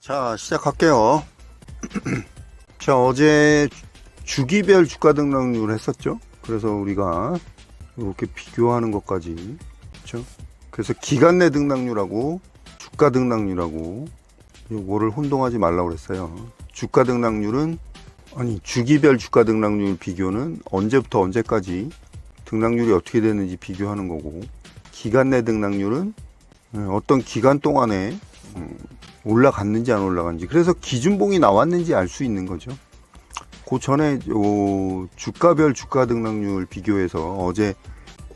자, 시작할게요. 자, 어제 주기별 주가 등락률 했었죠. 그래서 우리가 이렇게 비교하는 것까지, 그렇죠? 그래서 기간 내 등락률하고 주가 등락률하고 요거를 혼동하지 말라고 그랬어요. 주가 등락률은, 아니, 주기별 주가 등락률 비교는 언제부터 언제까지 등락률이 어떻게 되는지 비교하는 거고, 기간 내 등락률은 어떤 기간 동안에 올라갔는지 안 올라갔는지, 그래서 기준봉이 나왔는지 알 수 있는 거죠. 그 전에 주가별 주가 등락률 비교해서 어제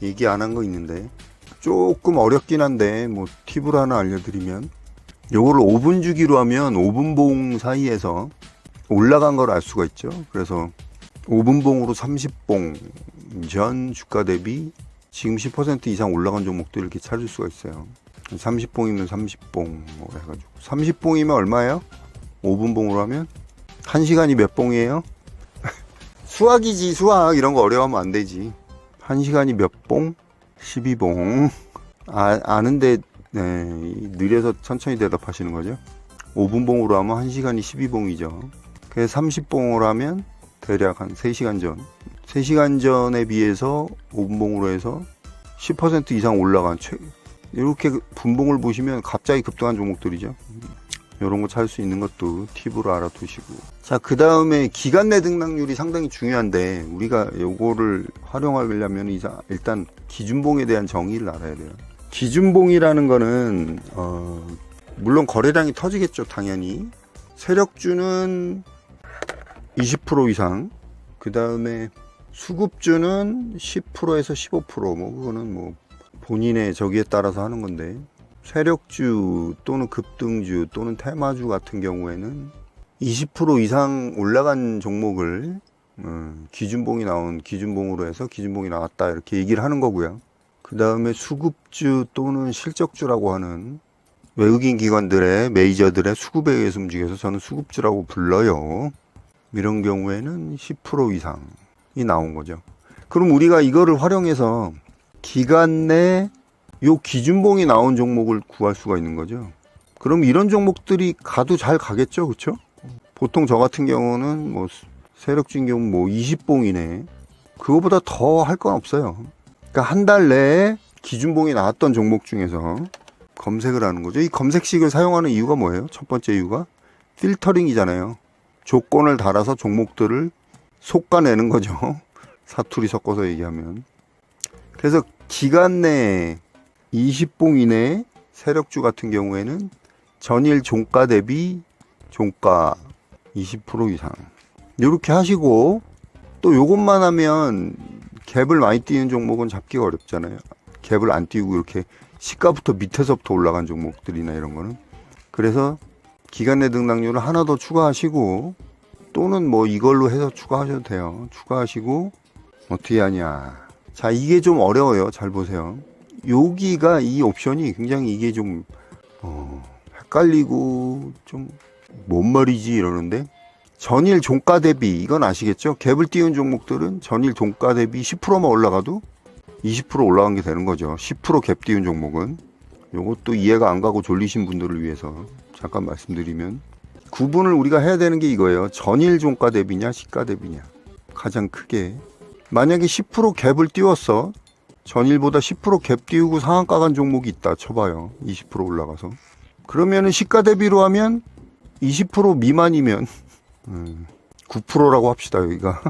얘기 안 한 거 있는데 조금 어렵긴 한데 뭐 팁을 하나 알려드리면, 요거를 5분 주기로 하면 5분봉 사이에서 올라간 걸 알 수가 있죠. 그래서 5분봉으로 30봉 전 주가 대비 지금 10% 이상 올라간 종목들 이렇게 찾을 수가 있어요. 30봉이면 30봉 뭐 해가지고 30봉이면 얼마예요? 5분봉으로 하면 1시간이 몇 봉이에요? 수학이지, 수학. 이런 거 어려워하면 안 되지. 1시간이 몇 봉? 12봉. 아는데 네, 느려서 천천히 대답하시는 거죠. 5분봉으로 하면 1시간이 12봉이죠. 그래서 30봉으로 하면 대략 한 3시간 전. 3시간 전에 비해서 5분봉으로 해서 10% 이상 올라간 이렇게 분봉을 보시면 갑자기 급등한 종목들이죠. 이런 거 찾을 수 있는 것도 팁으로 알아두시고. 자, 그 다음에 기간 내 등락률이 상당히 중요한데, 우리가 요거를 활용하려면 일단 기준봉에 대한 정의를 알아야 돼요. 기준봉이라는 거는 물론 거래량이 터지겠죠, 당연히. 세력주는 20% 이상, 그 다음에 수급주는 10%에서 15%, 뭐 그거는 뭐 본인의 저기에 따라서 하는 건데, 세력주 또는 급등주 또는 테마주 같은 경우에는 20% 이상 올라간 종목을 기준봉이 나온 기준봉으로 해서 기준봉이 나왔다 이렇게 얘기를 하는 거고요. 그 다음에 수급주 또는 실적주라고 하는 외국인 기관들의 메이저들의 수급에 의해서 움직여서 저는 수급주라고 불러요. 이런 경우에는 10% 이상이 나온 거죠. 그럼 우리가 이거를 활용해서 기간 내 요 기준봉이 나온 종목을 구할 수가 있는 거죠. 그럼 이런 종목들이 가도 잘 가겠죠, 그렇죠? 보통 저 같은 경우는 뭐 세력주인 경우 뭐 20봉이네. 그거보다 더 할 건 없어요. 그러니까 한 달 내에 기준봉이 나왔던 종목 중에서 검색을 하는 거죠. 이 검색식을 사용하는 이유가 뭐예요? 첫 번째 이유가 필터링이잖아요. 조건을 달아서 종목들을 솎아내는 거죠. 사투리 섞어서 얘기하면. 그래서 기간 내에 20봉 이내 세력주 같은 경우에는 전일 종가 대비 종가 20% 이상 이렇게 하시고, 또 요것만 하면 갭을 많이 띄는 종목은 잡기가 어렵잖아요. 갭을 안 띄우고 이렇게 시가부터 밑에서부터 올라간 종목들이나 이런 거는. 그래서 기간 내 등락률을 하나 더 추가하시고, 또는 뭐 이걸로 해서 추가하셔도 돼요. 추가하시고 어떻게 하냐. 자, 이게 좀 어려워요. 잘 보세요. 여기가 이 옵션이 굉장히 이게 좀 헷갈리고 좀 뭔 말이지 이러는데, 전일 종가 대비, 이건 아시겠죠? 갭을 띄운 종목들은 전일 종가 대비 10%만 올라가도 20% 올라간 게 되는 거죠. 10% 갭 띄운 종목은. 요것도 이해가 안 가고 졸리신 분들을 위해서 잠깐 말씀드리면, 구분을 우리가 해야 되는 게 이거예요. 전일 종가 대비냐 시가 대비냐. 가장 크게 만약에 10% 갭을 띄웠어. 전일보다 10% 갭 띄우고 상한가 간 종목이 있다 쳐봐요. 20% 올라가서. 그러면은 시가 대비로 하면 20% 미만이면 9%라고 합시다, 여기가.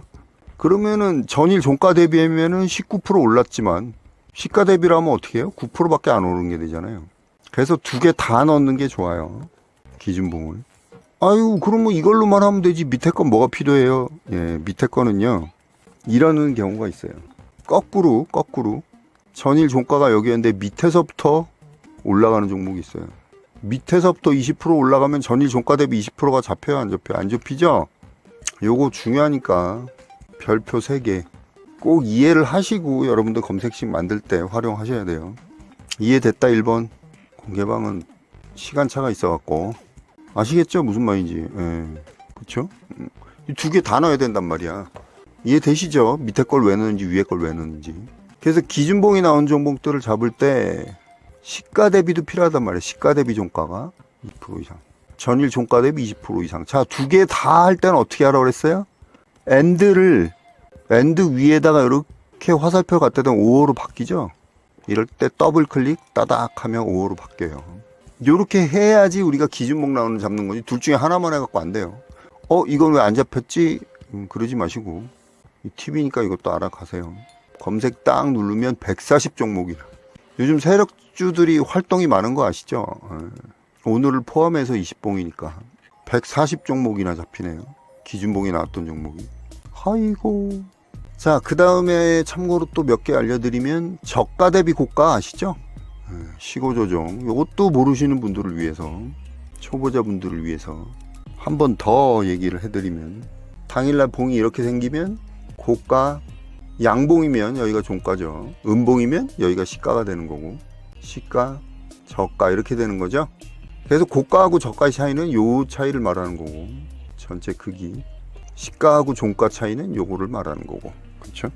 그러면은 전일 종가 대비하면은 19% 올랐지만 시가 대비로 하면 어떻게 해요? 9%밖에 안 오른 게 되잖아요. 그래서 두 개 다 넣는 게 좋아요. 기준봉을. 아유, 그럼 뭐 이걸로만 하면 되지. 밑에 건 뭐가 필요해요? 예, 밑에 거는요, 이러는 경우가 있어요. 거꾸로 전일 종가가 여기였는데 밑에서부터 올라가는 종목이 있어요. 밑에서부터 20% 올라가면 전일 종가 대비 20%가 잡혀요, 안 잡혀요? 안 잡히죠? 요거 중요하니까 별표 3개 꼭 이해를 하시고 여러분들 검색식 만들 때 활용하셔야 돼요. 이해됐다 1번. 공개방은 시간차가 있어갖고 아시겠죠? 무슨 말인지. 예, 그쵸? 두 개 다 넣어야 된단 말이야. 이해되시죠? 밑에 걸 왜 넣는지 위에 걸 왜 넣는지. 그래서 기준봉이 나온 종목들을 잡을 때 시가 대비도 필요하단 말이에요. 시가 대비 종가가 2% 이상. 전일 종가 대비 20% 이상. 자, 두 개 다 할 때는 어떻게 하라고 그랬어요? 엔드 위에다가 이렇게 화살표 갖다 대면 5호로 바뀌죠? 이럴 때 더블 클릭 따닥 하면 5호로 바뀌어요. 이렇게 해야지 우리가 기준목 나오는 잡는 거지. 둘 중에 하나만 해갖고 안 돼요. 이건 왜 안 잡혔지? 그러지 마시고. 이 팁이니까 이것도 알아가세요. 검색 딱 누르면 140 종목이라. 요즘 세력주들이 활동이 많은 거 아시죠? 오늘을 포함해서 20봉이니까 140 종목이나 잡히네요. 기준봉이 나왔던 종목이. 아이고. 자, 그 다음에 참고로 또 몇 개 알려드리면 저가 대비 고가 아시죠? 시고 조정. 이것도 모르시는 분들을 위해서, 초보자분들을 위해서 한 번 더 얘기를 해드리면, 당일날 봉이 이렇게 생기면 고가, 양봉이면 여기가 종가죠. 음봉이면 여기가 시가가 되는 거고, 시가, 저가 이렇게 되는 거죠. 그래서 고가하고 저가의 차이는 요 차이를 말하는 거고, 전체 크기. 시가하고 종가 차이는 요거를 말하는 거고, 그렇죠?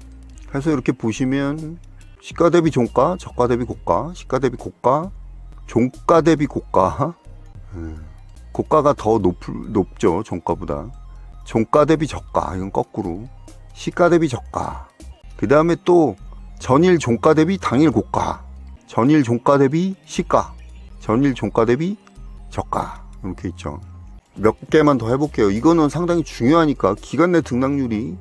그래서 이렇게 보시면 시가 대비 종가, 저가 대비 고가, 시가 대비 고가, 종가 대비 고가. 고가가 더 높죠, 종가보다. 종가 대비 저가, 이건 거꾸로. 시가 대비 저가. 그 다음에 또 전일 종가 대비 당일 고가, 전일 종가 대비 시가, 전일 종가 대비 저가, 이렇게 있죠. 몇 개만 더 해볼게요. 이거는 상당히 중요하니까. 기간 내 등락률이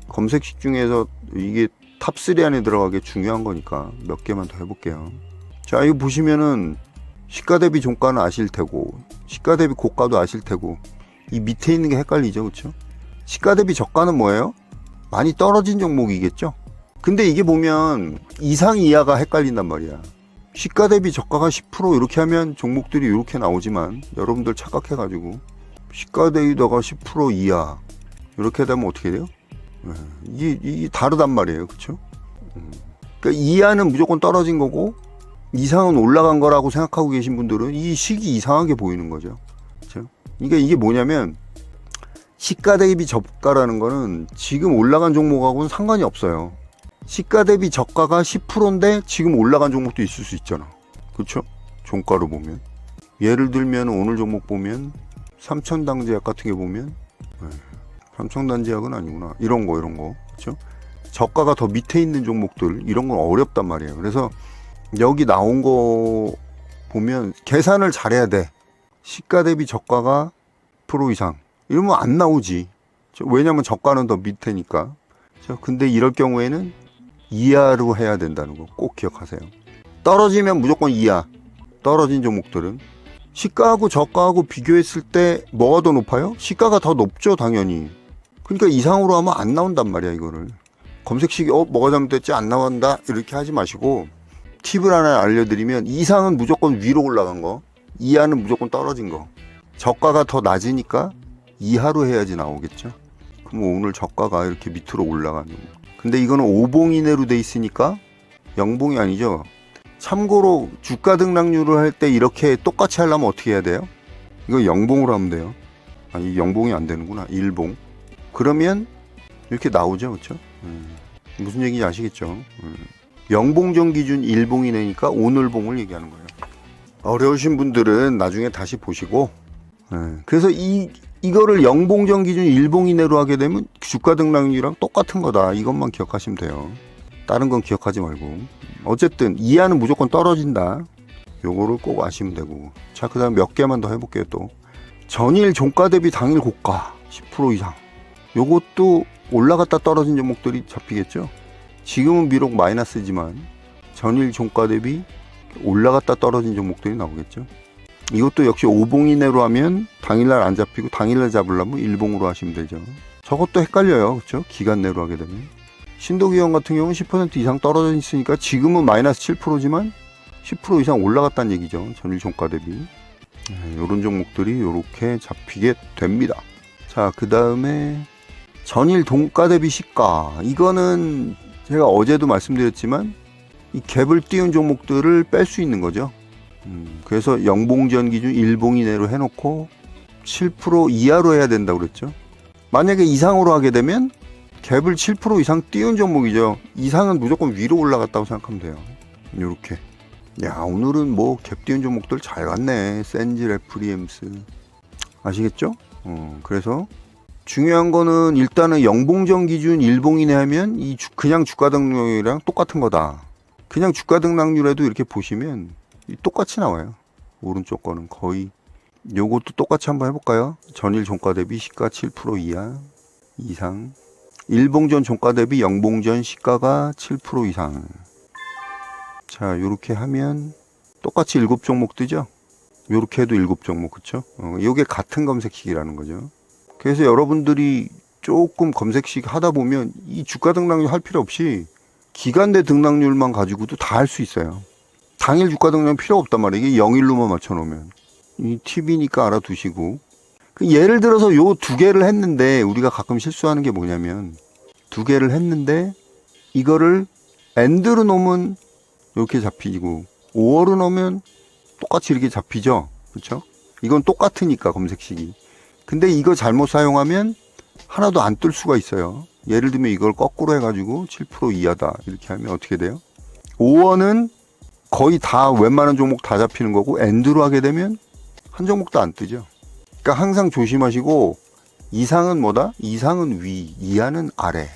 검색식 중에서 이게 탑3 안에 들어가게 중요한 거니까 몇 개만 더 해볼게요. 자, 이거 보시면은 시가 대비 종가는 아실 테고, 시가 대비 고가도 아실 테고, 이 밑에 있는 게 헷갈리죠, 그렇죠? 시가 대비 저가는 뭐예요? 많이 떨어진 종목이겠죠? 근데 이게 보면 이상 이하가 헷갈린단 말이야. 시가 대비 저가가 10% 이렇게 하면 종목들이 이렇게 나오지만, 여러분들 착각해가지고 시가 대비가 10% 이하 이렇게 되면 어떻게 돼요? 이게 다르단 말이에요, 그렇죠? 그러니까 이하는 무조건 떨어진 거고 이상은 올라간 거라고 생각하고 계신 분들은 이 식이 이상하게 보이는 거죠, 그렇죠? 그러니까 이게 뭐냐면, 시가 대비 저가라는 거는 지금 올라간 종목하고는 상관이 없어요. 시가 대비 저가가 10%인데 지금 올라간 종목도 있을 수 있잖아, 그렇죠? 종가로 보면, 예를 들면 오늘 종목 보면 삼천당제약 같은 게 보면, 삼천단제약은 아니구나, 이런 거 그렇죠? 저가가 더 밑에 있는 종목들, 이런 건 어렵단 말이에요. 그래서 여기 나온 거 보면 계산을 잘해야 돼. 시가 대비 저가가 10% 이상 이러면 안 나오지. 왜냐면 저가는 더 밑에니까. 근데 이럴 경우에는 이하로 해야 된다는 거 꼭 기억하세요. 떨어지면 무조건 이하. 떨어진 종목들은 시가하고 저가하고 비교했을 때 뭐가 더 높아요? 시가가 더 높죠, 당연히. 그러니까 이상으로 하면 안 나온단 말이야, 이거를. 검색식이 뭐가 잘못됐지, 안 나온다 이렇게 하지 마시고, 팁을 하나 알려드리면, 이상은 무조건 위로 올라간 거, 이하는 무조건 떨어진 거. 저가가 더 낮으니까 이하로 해야지 나오겠죠. 그럼 오늘 저가가 이렇게 밑으로 올라가는 거. 근데 이거는 5봉 이내로 돼 있으니까 0봉이 아니죠. 참고로 주가 등락률을 할 때 이렇게 똑같이 하려면 어떻게 해야 돼요? 이거 0봉으로 하면 돼요. 이 0봉이 안 되는구나. 1봉. 그러면 이렇게 나오죠, 그렇죠? 무슨 얘기인지 아시겠죠? 0봉전 기준 1봉 이내니까 오늘 봉을 얘기하는 거예요. 어려우신 분들은 나중에 다시 보시고, 그래서 이거를 0봉전 기준 1봉 이내로 하게 되면 주가 등락률이랑 똑같은 거다. 이것만 기억하시면 돼요. 다른 건 기억하지 말고. 어쨌든 이하는 무조건 떨어진다. 요거를 꼭 아시면 되고. 자, 그 다음 몇 개만 더 해볼게요. 또 전일 종가 대비 당일 고가 10% 이상. 요것도 올라갔다 떨어진 종목들이 잡히겠죠. 지금은 비록 마이너스지만 전일 종가 대비 올라갔다 떨어진 종목들이 나오겠죠. 이것도 역시 5봉 이내로 하면 당일날 안 잡히고, 당일날 잡으려면 1봉으로 하시면 되죠. 저것도 헷갈려요, 그렇죠? 기간 내로 하게 되면. 신도기형 같은 경우는 10% 이상 떨어져 있으니까 지금은 마이너스 7%지만 10% 이상 올라갔다는 얘기죠, 전일 종가 대비. 이런 종목들이 이렇게 잡히게 됩니다. 자, 그 다음에 전일 종가 대비 시가. 이거는 제가 어제도 말씀드렸지만 이 갭을 띄운 종목들을 뺄 수 있는 거죠. 그래서 0봉전 기준 1봉 이내로 해놓고 7% 이하로 해야 된다고 그랬죠. 만약에 이상으로 하게 되면 갭을 7% 이상 띄운 종목이죠. 이상은 무조건 위로 올라갔다고 생각하면 돼요. 이렇게. 야, 오늘은 뭐 갭 띄운 종목들 잘 갔네. 센지, 레프리엠스. 아시겠죠? 그래서 중요한 거는 일단은 영봉전 기준 일봉이네 하면 그냥 주가 등락률이랑 똑같은 거다. 그냥 주가 등락률에도 이렇게 보시면 똑같이 나와요. 오른쪽 거는 거의. 요것도 똑같이 한번 해볼까요? 전일 종가 대비 시가 7% 이하 이상. 일봉전 종가 대비 영봉전 시가가 7% 이상. 자, 요렇게 하면 똑같이 7종목 뜨죠? 요렇게 해도 7종목, 그쵸? 요게 같은 검색식이라는 거죠. 그래서 여러분들이 조금 검색식 하다 보면 이 주가 등락률 할 필요 없이 기간 내 등락률만 가지고도 다 할 수 있어요. 당일 주가 등락률 필요 없단 말이에요. 이게 0일로만 맞춰놓으면. 이 팁이니까 알아두시고. 예를 들어서 요 두 개를 했는데 우리가 가끔 실수하는 게 뭐냐면 두 개를 했는데 이거를 엔드로 놓으면 이렇게 잡히고 5월로 놓으면 똑같이 이렇게 잡히죠. 그렇죠? 이건 똑같으니까 검색식이. 근데 이거 잘못 사용하면 하나도 안 뜰 수가 있어요. 예를 들면 이걸 거꾸로 해가지고 7% 이하다 이렇게 하면 어떻게 돼요? 5원은 거의 다 웬만한 종목 다 잡히는 거고 엔드로 하게 되면 한 종목도 안 뜨죠. 그러니까 항상 조심하시고 이상은 뭐다? 이상은 위, 이하는 아래.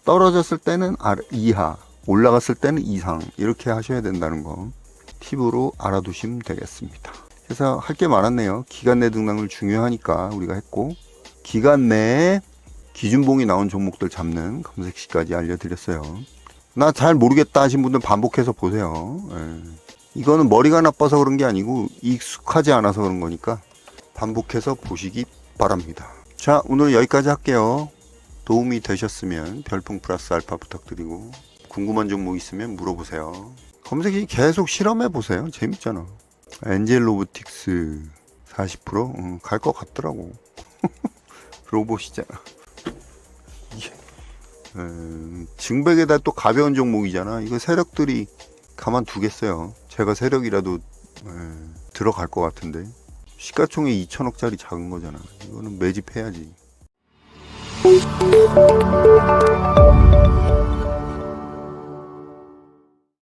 떨어졌을 때는 이하, 올라갔을 때는 이상. 이렇게 하셔야 된다는 거 팁으로 알아두시면 되겠습니다. 그래서 할 게 많았네요. 기간 내 등락률 중요하니까 우리가 했고, 기간 내에 기준봉이 나온 종목들 잡는 검색시까지 알려드렸어요. 나 잘 모르겠다 하신 분들 반복해서 보세요. 이거는 머리가 나빠서 그런 게 아니고 익숙하지 않아서 그런 거니까 반복해서 보시기 바랍니다. 자, 오늘 여기까지 할게요. 도움이 되셨으면 별풍 플러스 알파 부탁드리고 궁금한 종목 있으면 물어보세요. 검색이 계속 실험해 보세요. 재밌잖아. 엔젤 로보틱스 40% 갈 것 같더라고. 로봇이잖아. 증백에다 또 가벼운 종목이잖아. 이거 세력들이 가만두겠어요. 제가 세력이라도 들어갈 것 같은데. 시가총액 2천억짜리 작은 거잖아. 이거는 매집해야지.